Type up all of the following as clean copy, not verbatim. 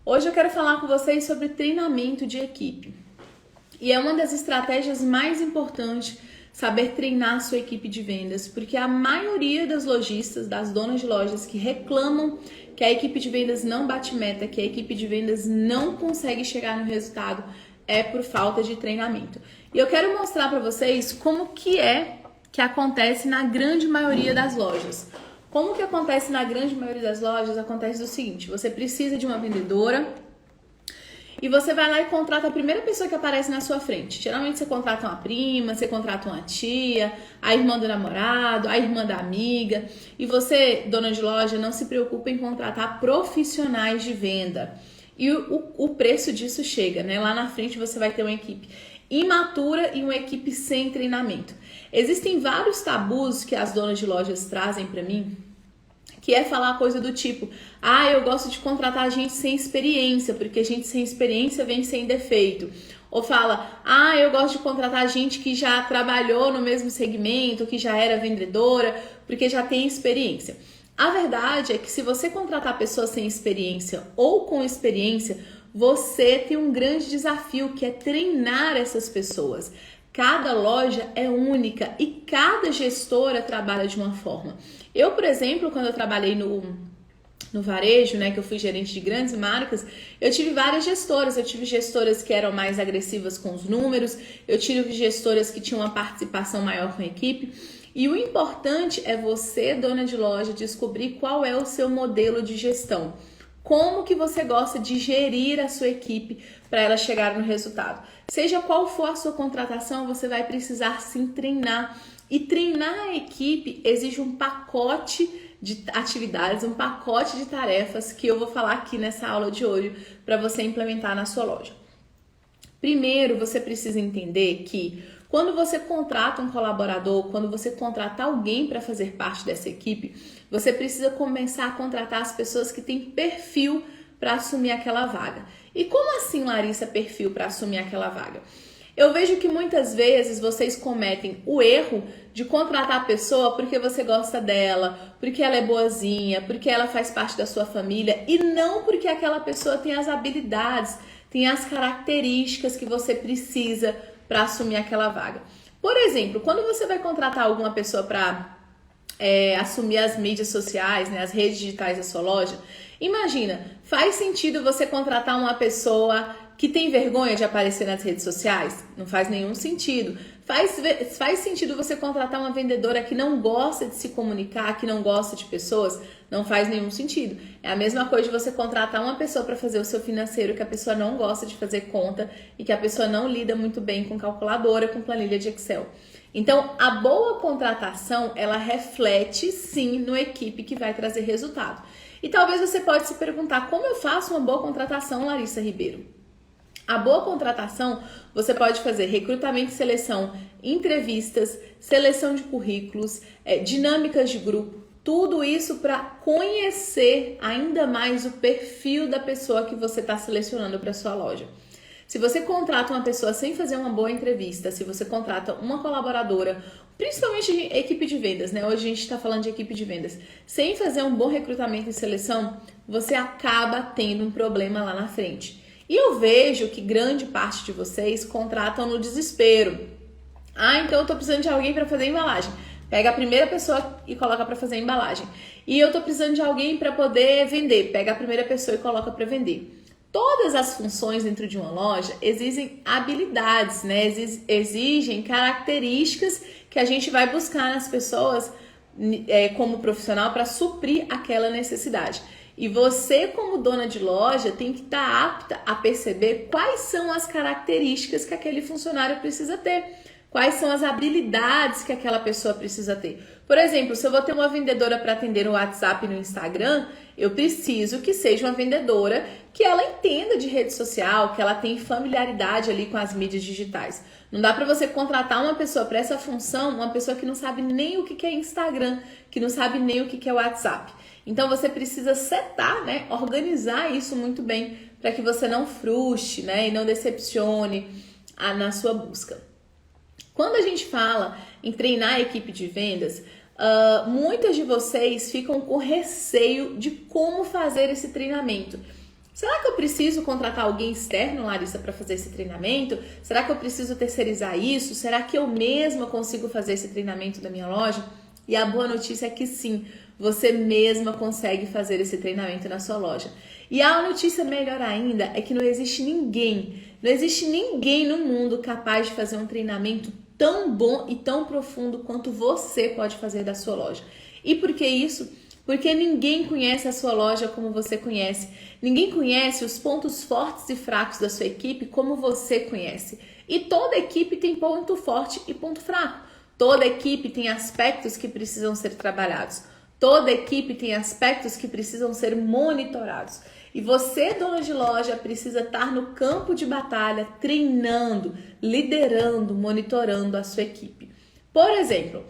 Hoje eu quero falar com vocês sobre treinamento de equipe. E é uma das estratégias mais importantes saber treinar a sua equipe de vendas, porque a maioria das lojistas, das donas de lojas que reclamam que a equipe de vendas não bate meta, que a equipe de vendas não consegue chegar no resultado, é por falta de treinamento. E eu quero mostrar para vocês como que acontece na grande maioria das lojas. Como que acontece na grande maioria das lojas? Acontece o seguinte: você precisa de uma vendedora e você vai lá e contrata a primeira pessoa que aparece na sua frente. Geralmente você contrata uma prima, você contrata uma tia, a irmã do namorado, a irmã da amiga. E você, dona de loja, não se preocupa em contratar profissionais de venda. E o preço disso chega, né? Lá na frente você vai ter uma equipe imatura e uma equipe sem treinamento. Existem vários tabus que as donas de lojas trazem para mim, que é falar coisa do tipo: eu gosto de contratar gente sem experiência, porque gente sem experiência vem sem defeito. Ou fala: eu gosto de contratar gente que já trabalhou no mesmo segmento, que já era vendedora, porque já tem experiência. A verdade é que se você contratar pessoas sem experiência ou com experiência, você tem um grande desafio, que é treinar essas pessoas. Cada loja é única e cada gestora trabalha de uma forma. Eu, por exemplo, quando eu trabalhei no varejo, né, que eu fui gerente de grandes marcas, eu tive várias gestoras. Eu tive gestoras que eram mais agressivas com os números, eu tive gestoras que tinham uma participação maior com a equipe. E o importante é você, dona de loja, descobrir qual é o seu modelo de gestão. Como que você gosta de gerir a sua equipe para ela chegar no resultado. Seja qual for a sua contratação, você vai precisar sim treinar. E treinar a equipe exige um pacote de atividades, um pacote de tarefas que eu vou falar aqui nessa aula de hoje para você implementar na sua loja. Primeiro, você precisa entender que quando você contrata um colaborador, quando você contrata alguém para fazer parte dessa equipe, você precisa começar a contratar as pessoas que têm perfil para assumir aquela vaga. E como assim, Larissa, perfil para assumir aquela vaga? Eu vejo que muitas vezes vocês cometem o erro de contratar a pessoa porque você gosta dela, porque ela é boazinha, porque ela faz parte da sua família e não porque aquela pessoa tem as habilidades, tem as características que você precisa para assumir aquela vaga. Por exemplo, quando você vai contratar alguma pessoa para assumir as mídias sociais, né, as redes digitais da sua loja, imagina, faz sentido você contratar uma pessoa que tem vergonha de aparecer nas redes sociais? Não faz nenhum sentido. Faz sentido você contratar uma vendedora que não gosta de se comunicar, que não gosta de pessoas? Não faz nenhum sentido. É a mesma coisa de você contratar uma pessoa para fazer o seu financeiro, que a pessoa não gosta de fazer conta e que a pessoa não lida muito bem com calculadora, com planilha de Excel. Então, a boa contratação, ela reflete sim no equipe que vai trazer resultado. E talvez você pode se perguntar: como eu faço uma boa contratação, Larissa Ribeiro? A boa contratação, você pode fazer recrutamento e seleção, entrevistas, seleção de currículos, dinâmicas de grupo, tudo isso para conhecer ainda mais o perfil da pessoa que você está selecionando para sua loja. Se você contrata uma pessoa sem fazer uma boa entrevista, se você contrata uma colaboradora, principalmente equipe de vendas, né? Hoje a gente está falando de equipe de vendas, sem fazer um bom recrutamento e seleção, você acaba tendo um problema lá na frente. E eu vejo que grande parte de vocês contratam no desespero. Então eu tô precisando de alguém para fazer a embalagem. Pega a primeira pessoa e coloca para fazer a embalagem. E eu tô precisando de alguém para poder vender. Pega a primeira pessoa e coloca para vender. Todas as funções dentro de uma loja exigem habilidades, né? Exigem características que a gente vai buscar nas pessoas como profissional para suprir aquela necessidade. E você, como dona de loja, tem que estar apta a perceber quais são as características que aquele funcionário precisa ter, quais são as habilidades que aquela pessoa precisa ter. Por exemplo, se eu vou ter uma vendedora para atender no WhatsApp e no Instagram, eu preciso que seja uma vendedora que ela entenda de rede social, que ela tenha familiaridade ali com as mídias digitais. Não dá para você contratar uma pessoa para essa função, uma pessoa que não sabe nem o que é Instagram, que não sabe nem o que é WhatsApp. Então você precisa setar, né, organizar isso muito bem para que você não frustre, né, e não decepcione na sua busca. Quando a gente fala em treinar a equipe de vendas, muitas de vocês ficam com receio de como fazer esse treinamento. Será que eu preciso contratar alguém externo, Larissa, para fazer esse treinamento? Será que eu preciso terceirizar isso? Será que eu mesma consigo fazer esse treinamento da minha loja? E a boa notícia é que sim, você mesma consegue fazer esse treinamento na sua loja. E a notícia melhor ainda é que não existe ninguém no mundo capaz de fazer um treinamento tão bom e tão profundo quanto você pode fazer da sua loja. E por que isso? Porque ninguém conhece a sua loja como você conhece. Ninguém conhece os pontos fortes e fracos da sua equipe como você conhece. E toda equipe tem ponto forte e ponto fraco. Toda equipe tem aspectos que precisam ser trabalhados. Toda equipe tem aspectos que precisam ser monitorados. E você, dona de loja, precisa estar no campo de batalha, treinando, liderando, monitorando a sua equipe. Por exemplo,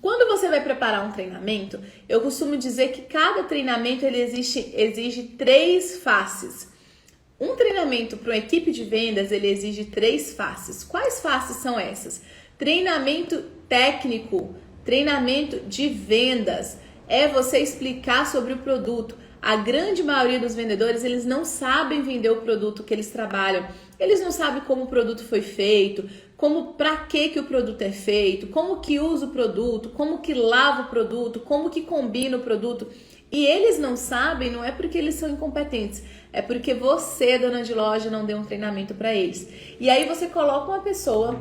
quando você vai preparar um treinamento, eu costumo dizer que cada treinamento ele exige 3 faces. Um treinamento para uma equipe de vendas, ele exige 3 faces. Quais faces são essas? Treinamento técnico, treinamento de vendas, é você explicar sobre o produto. A grande maioria dos vendedores, eles não sabem vender o produto que eles trabalham. Eles não sabem como o produto foi feito, para que o produto é feito, como que usa o produto, como que lava o produto, como que combina o produto. E eles não sabem, não é porque eles são incompetentes, é porque você, dona de loja, não deu um treinamento para eles. E aí você coloca uma pessoa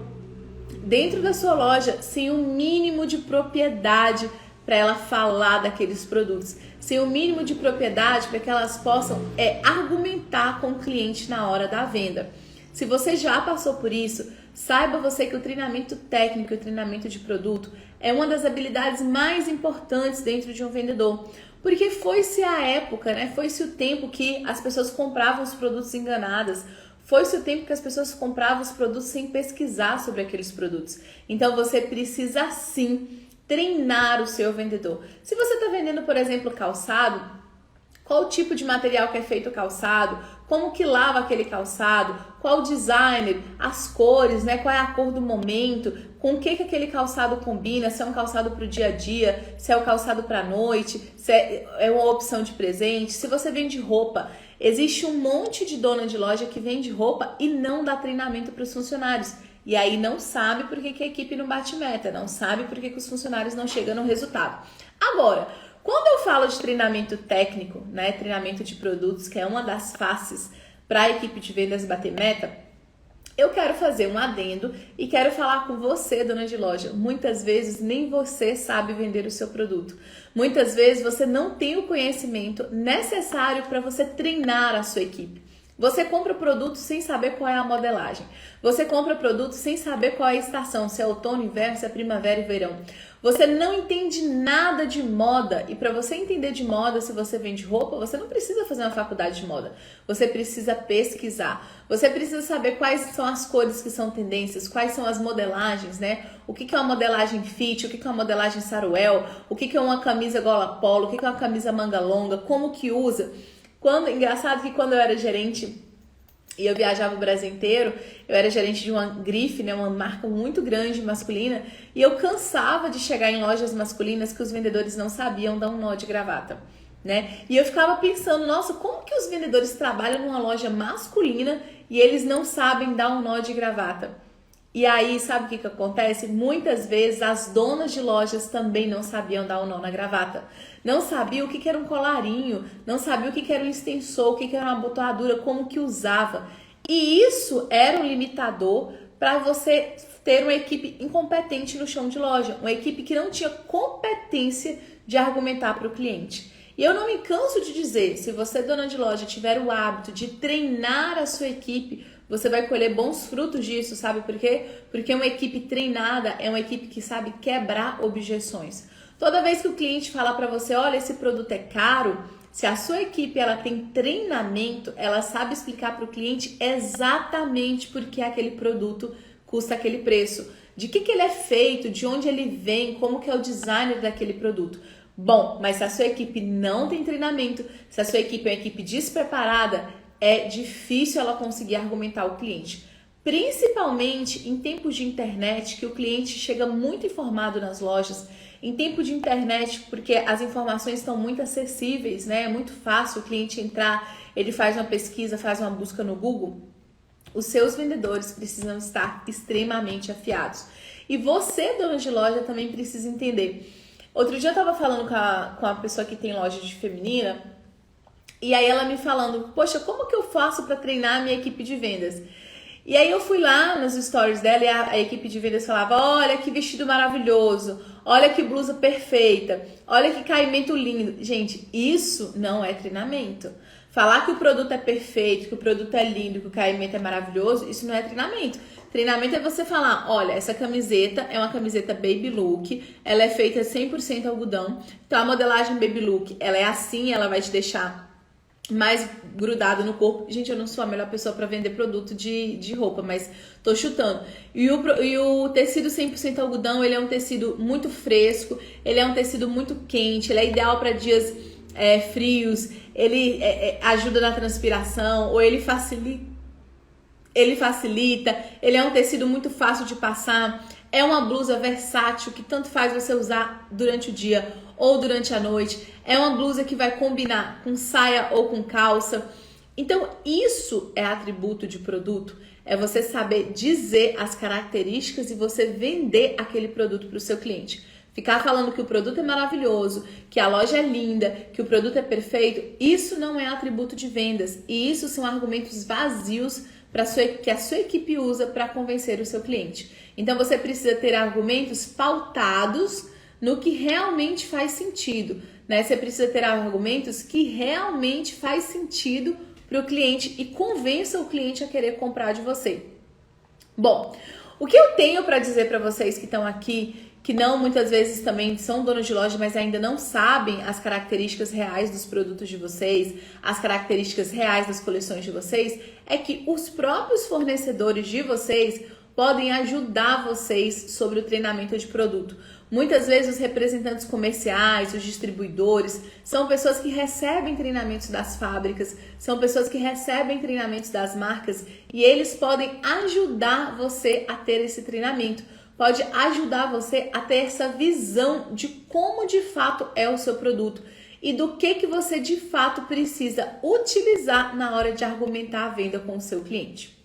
dentro da sua loja sem o mínimo de propriedade para ela falar daqueles produtos, sem o mínimo de propriedade para que elas possam argumentar com o cliente na hora da venda. Se você já passou por isso, saiba você que o treinamento técnico e o treinamento de produto é uma das habilidades mais importantes dentro de um vendedor. Porque foi-se a época, né? Foi-se o tempo que as pessoas compravam os produtos enganadas. Foi-se o tempo que as pessoas compravam os produtos sem pesquisar sobre aqueles produtos. Então você precisa sim treinar o seu vendedor. Se você está vendendo, por exemplo, calçado, qual tipo de material que é feito o calçado, como que lava aquele calçado, qual designer, as cores, né? Qual é a cor do momento, com o que aquele calçado combina, se é um calçado para o dia a dia, se é um calçado para a noite, se é uma opção de presente. Se você vende roupa, existe um monte de dona de loja que vende roupa e não dá treinamento para os funcionários. E aí não sabe por que a equipe não bate meta, não sabe por que os funcionários não chegam no resultado. Agora, quando eu falo de treinamento técnico, né, treinamento de produtos, que é uma das faces para a equipe de vendas bater meta, eu quero fazer um adendo e quero falar com você, dona de loja. Muitas vezes nem você sabe vender o seu produto. Muitas vezes você não tem o conhecimento necessário para você treinar a sua equipe. Você compra produto sem saber qual é a modelagem. Você compra produto sem saber qual é a estação, se é outono, inverno, se é primavera e verão. Você não entende nada de moda. E para você entender de moda, se você vende roupa, você não precisa fazer uma faculdade de moda. Você precisa pesquisar. Você precisa saber quais são as cores que são tendências, quais são as modelagens, né? O que é uma modelagem fit, o que é uma modelagem saruel, o que é uma camisa gola polo, o que é uma camisa manga longa, como que usa. Engraçado que quando eu era gerente e eu viajava o Brasil inteiro, eu era gerente de uma grife, né, uma marca muito grande masculina, e eu cansava de chegar em lojas masculinas que os vendedores não sabiam dar um nó de gravata, né? E eu ficava pensando, nossa, como que os vendedores trabalham numa loja masculina e eles não sabem dar um nó de gravata? E aí, sabe o que acontece? Muitas vezes as donas de lojas também não sabiam dar um nó na gravata. Não sabiam o que era um colarinho, não sabiam o que era um extensor, o que era uma abotoadura, como que usava. E isso era um limitador para você ter uma equipe incompetente no chão de loja, uma equipe que não tinha competência de argumentar para o cliente. E eu não me canso de dizer, se você, dona de loja, tiver o hábito de treinar a sua equipe, você vai colher bons frutos disso, sabe por quê? Porque uma equipe treinada é uma equipe que sabe quebrar objeções. Toda vez que o cliente fala para você, olha, esse produto é caro, se a sua equipe ela tem treinamento, ela sabe explicar para o cliente exatamente por que aquele produto custa aquele preço, de que ele é feito, de onde ele vem, como que é o design daquele produto. Bom, mas se a sua equipe não tem treinamento, se a sua equipe é uma equipe despreparada, é difícil ela conseguir argumentar ao cliente. Principalmente em tempos de internet, que o cliente chega muito informado nas lojas. Em tempo de internet, porque as informações estão muito acessíveis, né? É muito fácil o cliente entrar, ele faz uma pesquisa, faz uma busca no Google. Os seus vendedores precisam estar extremamente afiados. E você, dona de loja, também precisa entender. Outro dia eu estava falando com a pessoa que tem loja de feminina, e aí ela me falando, poxa, como que eu faço para treinar a minha equipe de vendas? E aí eu fui lá nos stories dela e a equipe de vendas falava, olha que vestido maravilhoso, olha que blusa perfeita, olha que caimento lindo. Gente, isso não é treinamento. Falar que o produto é perfeito, que o produto é lindo, que o caimento é maravilhoso, isso não é treinamento. Treinamento é você falar, olha, essa camiseta é uma camiseta baby look, ela é feita 100% algodão, então a modelagem baby look, ela é assim, ela vai te deixar mais grudado no corpo. Gente, eu não sou a melhor pessoa para vender produto de roupa, mas tô chutando. E o tecido 100% algodão, ele é um tecido muito fresco, ele é um tecido muito quente, ele é ideal para dias frios, ele ajuda na transpiração, ou ele facilita, ele é um tecido muito fácil de passar, é uma blusa versátil que tanto faz você usar durante o dia ou durante a noite, é uma blusa que vai combinar com saia ou com calça. Então isso é atributo de produto, é você saber dizer as características e você vender aquele produto para o seu cliente. Ficar falando que o produto é maravilhoso, que a loja é linda, que o produto é perfeito, isso não é atributo de vendas e isso são argumentos vazios que a sua equipe usa para convencer o seu cliente. Então você precisa ter argumentos pautados no que realmente faz sentido, né? Você precisa ter argumentos que realmente faz sentido para o cliente e convença o cliente a querer comprar de você. Bom, o que eu tenho para dizer para vocês que estão aqui, que não muitas vezes também são donos de loja, mas ainda não sabem as características reais dos produtos de vocês, as características reais das coleções de vocês, é que os próprios fornecedores de vocês podem ajudar vocês sobre o treinamento de produto. Muitas vezes os representantes comerciais, os distribuidores, são pessoas que recebem treinamentos das fábricas, são pessoas que recebem treinamentos das marcas e eles podem ajudar você a ter esse treinamento. Pode ajudar você a ter essa visão de como de fato é o seu produto e do que você de fato precisa utilizar na hora de argumentar a venda com o seu cliente.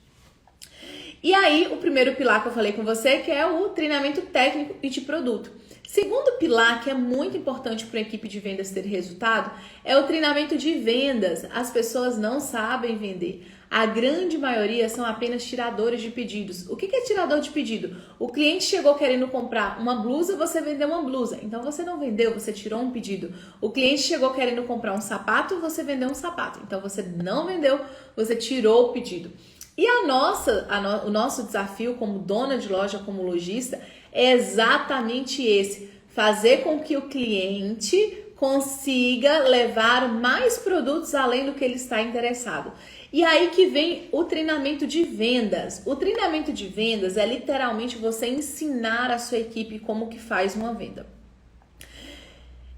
E aí, o primeiro pilar que eu falei com você, que é o treinamento técnico e de produto. Segundo pilar, que é muito importante para a equipe de vendas ter resultado, é o treinamento de vendas. As pessoas não sabem vender. A grande maioria são apenas tiradores de pedidos. O que é tirador de pedido? O cliente chegou querendo comprar uma blusa, você vendeu uma blusa. Então você não vendeu, você tirou um pedido. O cliente chegou querendo comprar um sapato, você vendeu um sapato. Então você não vendeu, você tirou o pedido. E o nosso desafio como dona de loja, como lojista, é exatamente esse. Fazer com que o cliente consiga levar mais produtos além do que ele está interessado. E aí que vem o treinamento de vendas. O treinamento de vendas é literalmente você ensinar a sua equipe como que faz uma venda.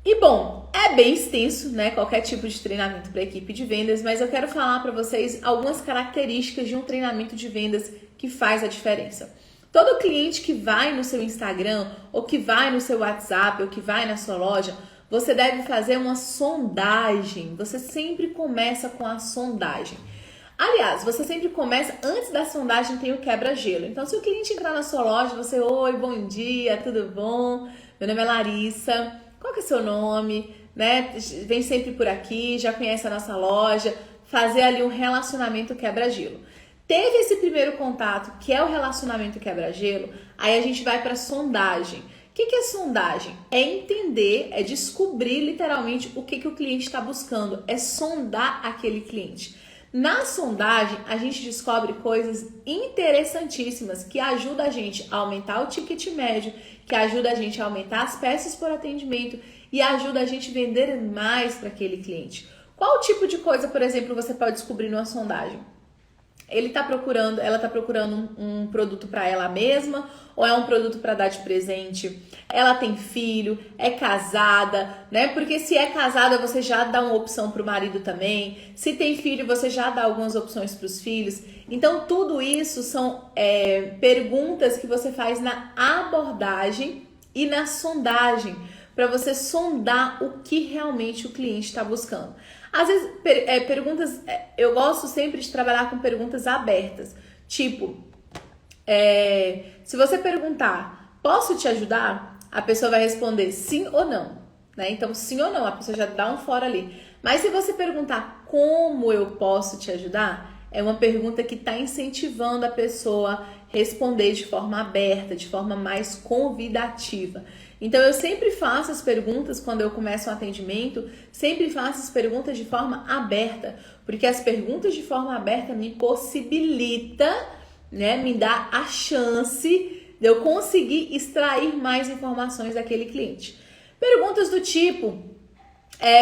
E bom, é bem extenso, né, qualquer tipo de treinamento para a equipe de vendas, mas eu quero falar para vocês algumas características de um treinamento de vendas que faz a diferença. Todo cliente que vai no seu Instagram, ou que vai no seu WhatsApp, ou que vai na sua loja, você deve fazer uma sondagem. Você sempre começa com a sondagem. Aliás, você sempre começa, antes da sondagem tem o quebra-gelo. Então, se o cliente entrar na sua loja, você, oi, bom dia, tudo bom? Meu nome é Larissa. Qual que é o seu nome, né? Vem sempre por aqui, já conhece a nossa loja, fazer ali um relacionamento quebra-gelo. Teve esse primeiro contato, que é o relacionamento quebra-gelo, aí a gente vai para sondagem. O que é sondagem? É entender, é descobrir literalmente o que o cliente está buscando, é sondar aquele cliente. Na sondagem, a gente descobre coisas interessantíssimas que ajudam a gente a aumentar o ticket médio, que ajuda a gente a aumentar as peças por atendimento e ajuda a gente a vender mais para aquele cliente. Qual tipo de coisa, por exemplo, você pode descobrir numa sondagem? Ela está procurando um produto para ela mesma ou é um produto para dar de presente? Ela tem filho, é casada, né? Porque se é casada, você já dá uma opção para o marido também. Se tem filho, você já dá algumas opções para os filhos. Então, tudo isso são perguntas que você faz na abordagem e na sondagem para você sondar o que realmente o cliente está buscando. Às vezes, eu gosto sempre de trabalhar com perguntas abertas. Tipo, se você perguntar, posso te ajudar? A pessoa vai responder sim ou não, né? Então, sim ou não, a pessoa já dá um fora ali. Mas se você perguntar como eu posso te ajudar, é uma pergunta que está incentivando a pessoa responder de forma aberta, de forma mais convidativa. Então, eu sempre faço as perguntas quando eu começo um atendimento, sempre faço as perguntas de forma aberta, porque as perguntas de forma aberta me possibilita, né, me dá a chance de eu conseguir extrair mais informações daquele cliente. Perguntas do tipo,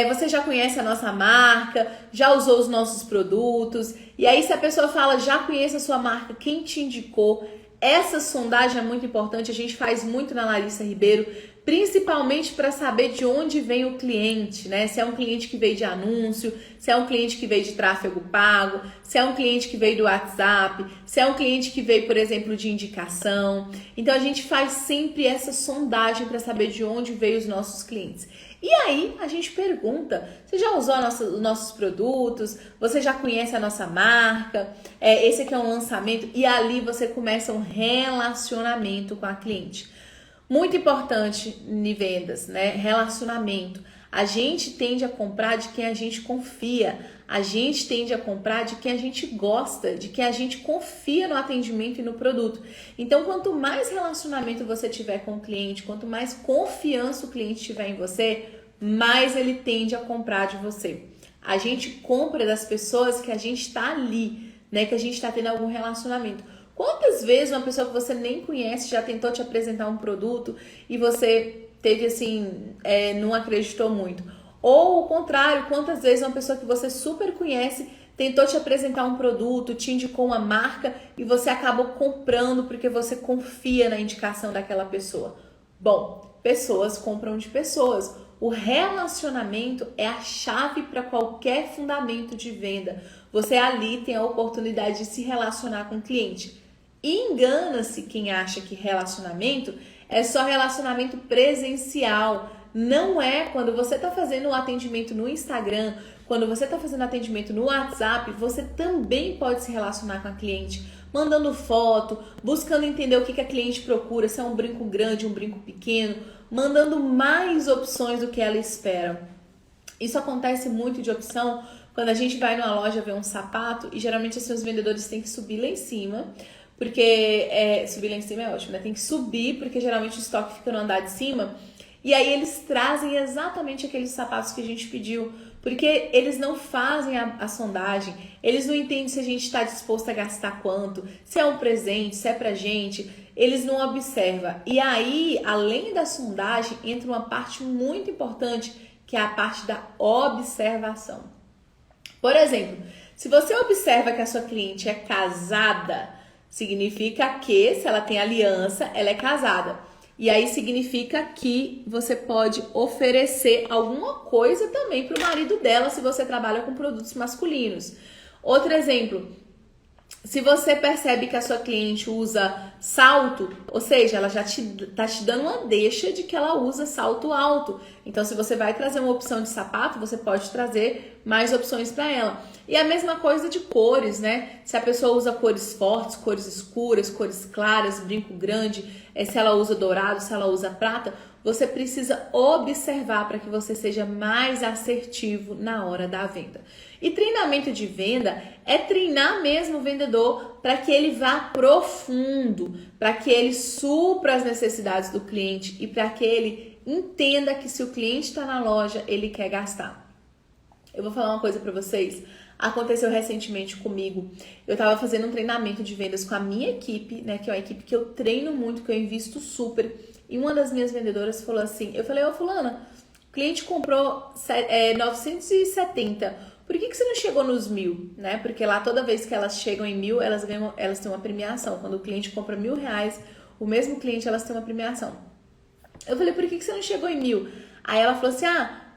você já conhece a nossa marca, já usou os nossos produtos, e aí se a pessoa fala, já conhece a sua marca, quem te indicou? Essa sondagem é muito importante, a gente faz muito na Larissa Ribeiro, principalmente para saber de onde vem o cliente, né? Se é um cliente que veio de anúncio, se é um cliente que veio de tráfego pago, se é um cliente que veio do WhatsApp, se é um cliente que veio, por exemplo, de indicação. Então a gente faz sempre essa sondagem para saber de onde veio os nossos clientes. E aí a gente pergunta, você já usou os nossos produtos? Você já conhece a nossa marca? Esse aqui é um lançamento? E ali você começa um relacionamento com a cliente. Muito importante em vendas, né? Relacionamento. A gente tende a comprar de quem a gente confia. A gente tende a comprar de quem a gente gosta, de quem a gente confia no atendimento e no produto. Então, quanto mais relacionamento você tiver com o cliente, quanto mais confiança o cliente tiver em você, mais ele tende a comprar de você. A gente compra das pessoas que a gente está ali, né? Que a gente está tendo algum relacionamento. Quantas vezes uma pessoa que você nem conhece já tentou te apresentar um produto e você teve assim, não acreditou muito? Ou o contrário, quantas vezes uma pessoa que você super conhece tentou te apresentar um produto, te indicou uma marca e você acabou comprando porque você confia na indicação daquela pessoa? Bom, pessoas compram de pessoas. O relacionamento é a chave para qualquer fundamento de venda. Você ali tem a oportunidade de se relacionar com o cliente. E engana-se quem acha que relacionamento é só relacionamento presencial. Não é. Quando você está fazendo um atendimento no Instagram, quando você está fazendo atendimento no WhatsApp, você também pode se relacionar com a cliente, mandando foto, buscando entender o que a cliente procura, se é um brinco grande, um brinco pequeno, mandando mais opções do que ela espera. Isso acontece muito de opção quando a gente vai numa loja ver um sapato e geralmente assim, os vendedores têm que subir lá em cima. Porque subir lá em cima é ótimo, né? Tem que subir, porque geralmente o estoque fica no andar de cima. E aí eles trazem exatamente aqueles sapatos que a gente pediu. Porque eles não fazem a sondagem, eles não entendem se a gente está disposto a gastar quanto, se é um presente, se é pra gente. Eles não observam. E aí, além da sondagem, entra uma parte muito importante, que é a parte da observação. Por exemplo, se você observa que a sua cliente é casada, significa que, se ela tem aliança, ela é casada. E aí significa que você pode oferecer alguma coisa também para o marido dela, se você trabalha com produtos masculinos. Outro exemplo, se você percebe que a sua cliente usa salto, ou seja, ela já tá te dando uma deixa de que ela usa salto alto. Então, se você vai trazer uma opção de sapato, você pode trazer mais opções para ela. E a mesma coisa de cores, né? Se a pessoa usa cores fortes, cores escuras, cores claras, brinco grande, se ela usa dourado, se ela usa prata, você precisa observar para que você seja mais assertivo na hora da venda. E treinamento de venda é treinar mesmo o vendedor para que ele vá profundo, para que ele supra as necessidades do cliente e para que ele entenda que se o cliente está na loja, ele quer gastar. Eu vou falar uma coisa para vocês. Aconteceu recentemente comigo. Eu estava fazendo um treinamento de vendas com a minha equipe, né? Que é uma equipe que eu treino muito, que eu invisto super. E uma das minhas vendedoras falou assim, eu falei, ô fulana, o cliente comprou 970, por que você não chegou nos 1.000, né? Porque lá toda vez que elas chegam em 1.000, elas têm uma premiação. Quando o cliente compra R$1.000, o mesmo cliente, elas têm uma premiação. Eu falei, por que você não chegou em 1.000? Aí ela falou assim,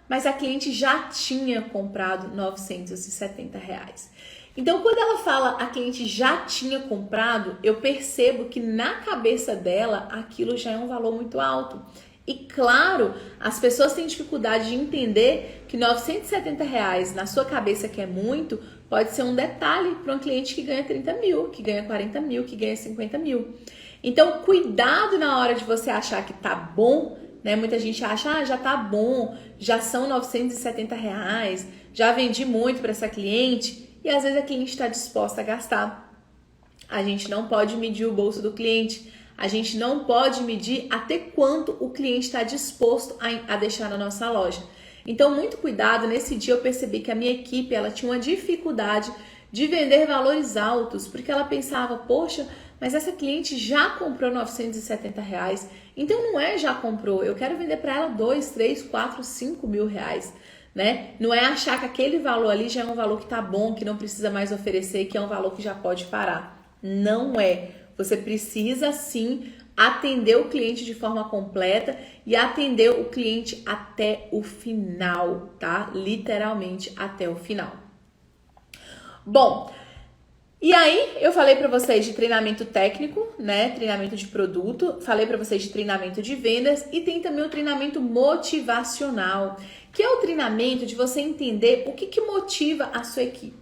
mas a cliente já tinha comprado R$970. Então, quando ela fala a cliente já tinha comprado, eu percebo que na cabeça dela aquilo já é um valor muito alto. E claro, as pessoas têm dificuldade de entender que R$970 na sua cabeça, que é muito, pode ser um detalhe para um cliente que ganha 30 mil, que ganha 40 mil, que ganha 50 mil. Então, cuidado na hora de você achar que tá bom, né? Muita gente acha, já tá bom, já são R$970, já vendi muito para essa cliente, e às vezes a cliente está disposta a gastar. A gente não pode medir o bolso do cliente. A gente não pode medir até quanto o cliente está disposto a deixar na nossa loja. Então, muito cuidado. Nesse dia eu percebi que a minha equipe ela tinha uma dificuldade de vender valores altos, porque ela pensava, poxa, mas essa cliente já comprou R$970, então não é já comprou, eu quero vender para ela 2, 3, 4, 5 mil reais. Né? Não é achar que aquele valor ali já é um valor que tá bom, que não precisa mais oferecer, que é um valor que já pode parar. Não é. Você precisa sim atender o cliente de forma completa e atender o cliente até o final, tá? Literalmente até o final. Bom, e aí eu falei para vocês de treinamento técnico, né? Treinamento de produto, falei para vocês de treinamento de vendas e tem também o treinamento motivacional, que é o treinamento de você entender o que motiva a sua equipe.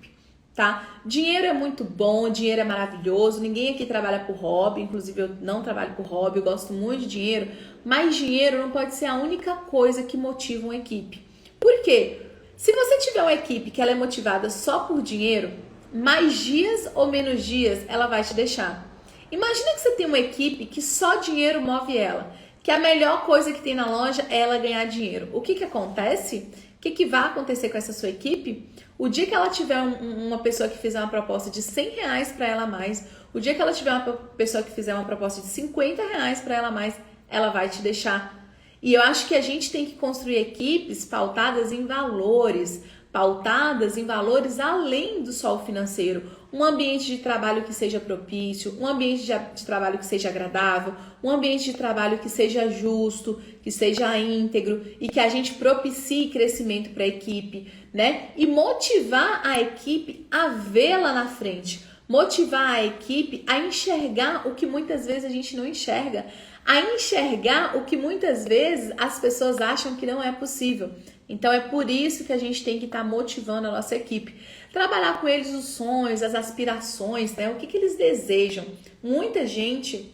Tá? Dinheiro é muito bom, dinheiro é maravilhoso, ninguém aqui trabalha por hobby, inclusive eu não trabalho por hobby, eu gosto muito de dinheiro, mas dinheiro não pode ser a única coisa que motiva uma equipe. Por quê? Se você tiver uma equipe que ela é motivada só por dinheiro, mais dias ou menos dias ela vai te deixar. Imagina que você tem uma equipe que só dinheiro move ela, que a melhor coisa que tem na loja é ela ganhar dinheiro. O que acontece? O que vai acontecer com essa sua equipe? O dia que ela tiver uma pessoa que fizer uma proposta de R$100 para ela a mais, o dia que ela tiver uma pessoa que fizer uma proposta de R$50 para ela a mais, ela vai te deixar. E eu acho que a gente tem que construir equipes pautadas em valores além do só o financeiro. Um ambiente de trabalho que seja propício, um ambiente de trabalho que seja agradável, um ambiente de trabalho que seja justo, que seja íntegro e que a gente propicie crescimento para a equipe, né? E motivar a equipe a ver lá na frente, motivar a equipe a enxergar o que muitas vezes a gente não enxerga, a enxergar o que muitas vezes as pessoas acham que não é possível. Então é por isso que a gente tem que estar motivando a nossa equipe. Trabalhar com eles os sonhos, as aspirações, né? O que eles desejam. Muita gente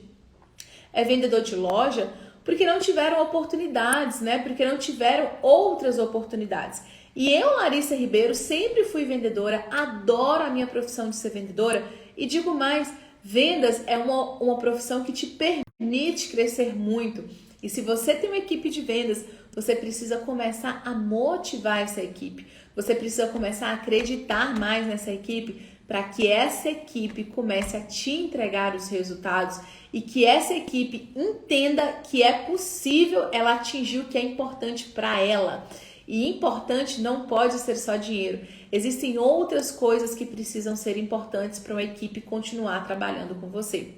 é vendedor de loja porque não tiveram oportunidades, né? Porque não tiveram outras oportunidades. E eu, Larissa Ribeiro, sempre fui vendedora, adoro a minha profissão de ser vendedora e digo mais, vendas é uma profissão que te permite crescer muito. E se você tem uma equipe de vendas, você precisa começar a motivar essa equipe. Você precisa começar a acreditar mais nessa equipe para que essa equipe comece a te entregar os resultados e que essa equipe entenda que é possível ela atingir o que é importante para ela. E importante não pode ser só dinheiro. Existem outras coisas que precisam ser importantes para uma equipe continuar trabalhando com você.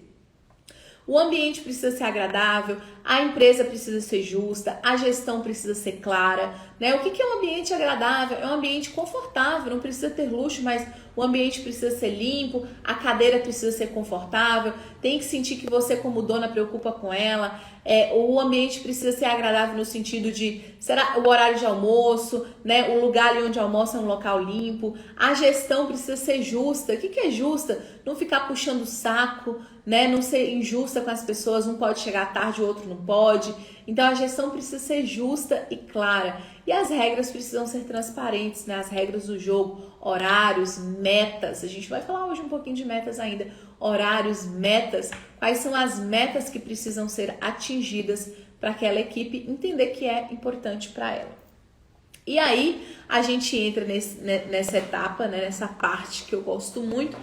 O ambiente precisa ser agradável, a empresa precisa ser justa, a gestão precisa ser clara, né? O que é um ambiente agradável? É um ambiente confortável, não precisa ter luxo, mas o ambiente precisa ser limpo, a cadeira precisa ser confortável, tem que sentir que você como dona preocupa com ela, o ambiente precisa ser agradável no sentido de será o horário de almoço, né? O lugar ali onde almoça é um local limpo, a gestão precisa ser justa. O que é justa? Não ficar puxando o saco, né? Não ser injusta com as pessoas, um pode chegar tarde, o outro não pode. Então a gestão precisa ser justa e clara. E as regras precisam ser transparentes, né? As regras do jogo, horários, metas. A gente vai falar hoje um pouquinho de metas ainda. Horários, metas. Quais são as metas que precisam ser atingidas para aquela equipe entender que é importante para ela. E aí a gente entra nessa etapa, né? Nessa parte que eu gosto muito,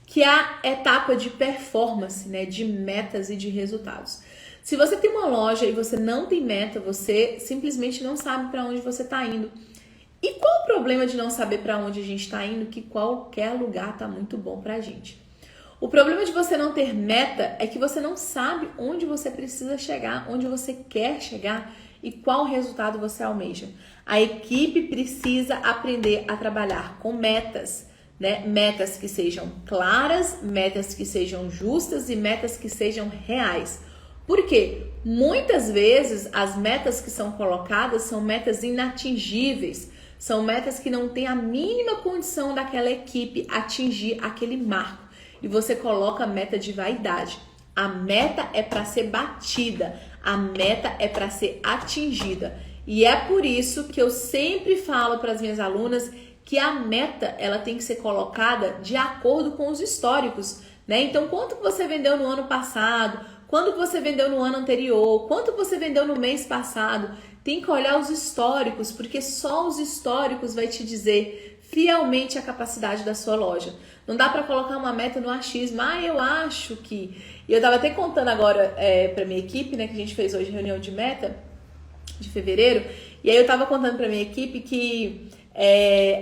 que é a etapa de performance, né? De metas e de resultados. Se você tem uma loja e você não tem meta, você simplesmente não sabe para onde você está indo. E qual o problema de não saber para onde a gente está indo? Que qualquer lugar está muito bom para a gente. O problema de você não ter meta é que você não sabe onde você precisa chegar, onde você quer chegar e qual resultado você almeja. A equipe precisa aprender a trabalhar com metas, né? Metas que sejam claras, metas que sejam justas e metas que sejam reais. Por quê? Muitas vezes as metas que são colocadas são metas inatingíveis, são metas que não têm a mínima condição daquela equipe atingir aquele marco. E você coloca a meta de vaidade. A meta é para ser batida, a meta é para ser atingida. E é por isso que eu sempre falo para as minhas alunas que a meta ela tem que ser colocada de acordo com os históricos, né? Então, quanto que você vendeu no ano passado? Quanto que você vendeu no ano anterior? Quanto que você vendeu no mês passado? Tem que olhar os históricos, porque só os históricos vai te dizer fielmente a capacidade da sua loja. Não dá para colocar uma meta no achismo. Eu acho que... E eu tava até contando agora para minha equipe, né, que a gente fez hoje reunião de meta de fevereiro, e aí eu tava contando para minha equipe que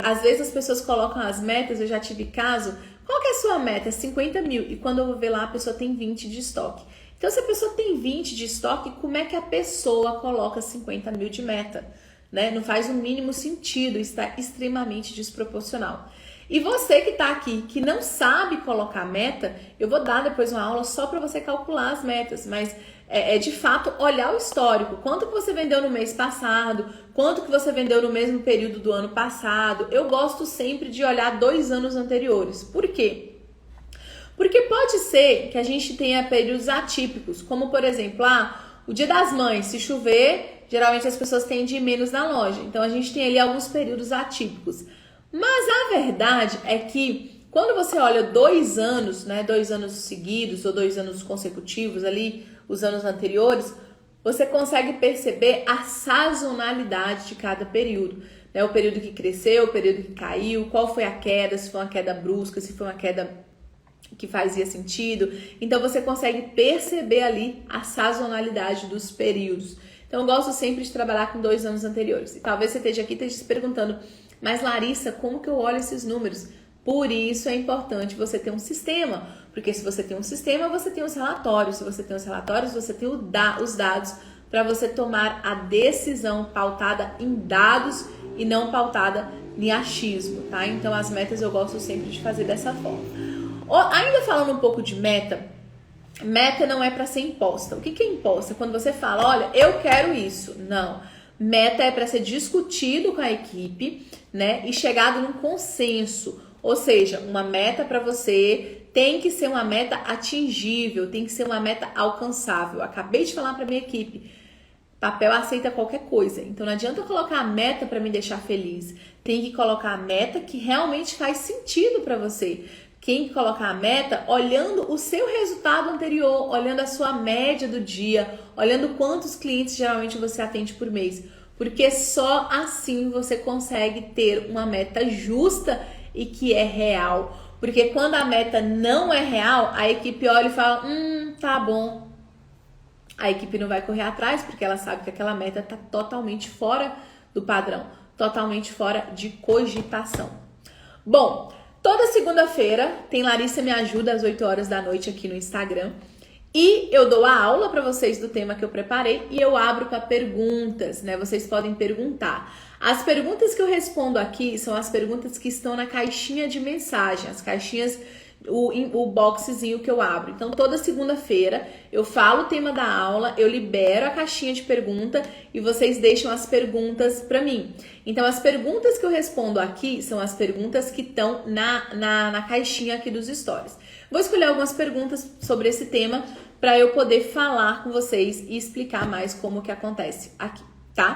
às vezes as pessoas colocam as metas, eu já tive caso, qual que é a sua meta? 50 mil, e quando eu vou ver lá a pessoa tem 20 de estoque. Então se a pessoa tem 20 de estoque, como é que a pessoa coloca 50 mil de meta? Né? Não faz o mínimo sentido, está extremamente desproporcional. E você que está aqui, que não sabe colocar meta, eu vou dar depois uma aula só para você calcular as metas, mas é de fato olhar o histórico. Quanto que você vendeu no mês passado? Quanto que você vendeu no mesmo período do ano passado? Eu gosto sempre de olhar 2 anos anteriores. Por quê? Porque pode ser que a gente tenha períodos atípicos, como por exemplo, o Dia das Mães, se chover, geralmente as pessoas têm de ir menos na loja. Então a gente tem ali alguns períodos atípicos. Mas a verdade é que quando você olha 2 anos, né, 2 anos seguidos ou 2 anos consecutivos ali, os anos anteriores, você consegue perceber a sazonalidade de cada período. Né? O período que cresceu, o período que caiu, qual foi a queda, se foi uma queda brusca, se foi uma queda que fazia sentido. Então você consegue perceber ali a sazonalidade dos períodos. Então eu gosto sempre de trabalhar com 2 anos anteriores. E talvez você esteja aqui e esteja se perguntando, mas Larissa, como que eu olho esses números? Por isso é importante você ter um sistema, porque se você tem um sistema, você tem os relatórios. Se você tem os relatórios, você tem os dados para você tomar a decisão pautada em dados e não pautada em achismo, tá? Então as metas eu gosto sempre de fazer dessa forma. Ainda falando um pouco de meta, meta não é para ser imposta. O que é imposta? Quando você fala, olha, eu quero isso. Não. Meta é para ser discutido com a equipe, né? E chegado num consenso. Ou seja, uma meta para você tem que ser uma meta atingível, tem que ser uma meta alcançável. Eu acabei de falar para minha equipe, papel aceita qualquer coisa. Então não adianta eu colocar a meta para me deixar feliz. Tem que colocar a meta que realmente faz sentido para você. Tem que colocar a meta olhando o seu resultado anterior, olhando a sua média do dia, olhando quantos clientes geralmente você atende por mês. Porque só assim você consegue ter uma meta justa e que é real. Porque quando a meta não é real, a equipe olha e fala, tá bom. A equipe não vai correr atrás porque ela sabe que aquela meta está totalmente fora do padrão, totalmente fora de cogitação. Bom, toda segunda-feira tem Larissa Me Ajuda às 8 horas da noite aqui no Instagram. E eu dou a aula para vocês do tema que eu preparei e eu abro para perguntas, né? Vocês podem perguntar. As perguntas que eu respondo aqui são as perguntas que estão na caixinha de mensagem, as caixinhas, o boxezinho que eu abro. Então, toda segunda-feira eu falo o tema da aula, eu libero a caixinha de pergunta e vocês deixam as perguntas para mim. Então, as perguntas que eu respondo aqui são as perguntas que estão na caixinha aqui dos stories. Vou escolher algumas perguntas sobre esse tema para eu poder falar com vocês e explicar mais como que acontece aqui.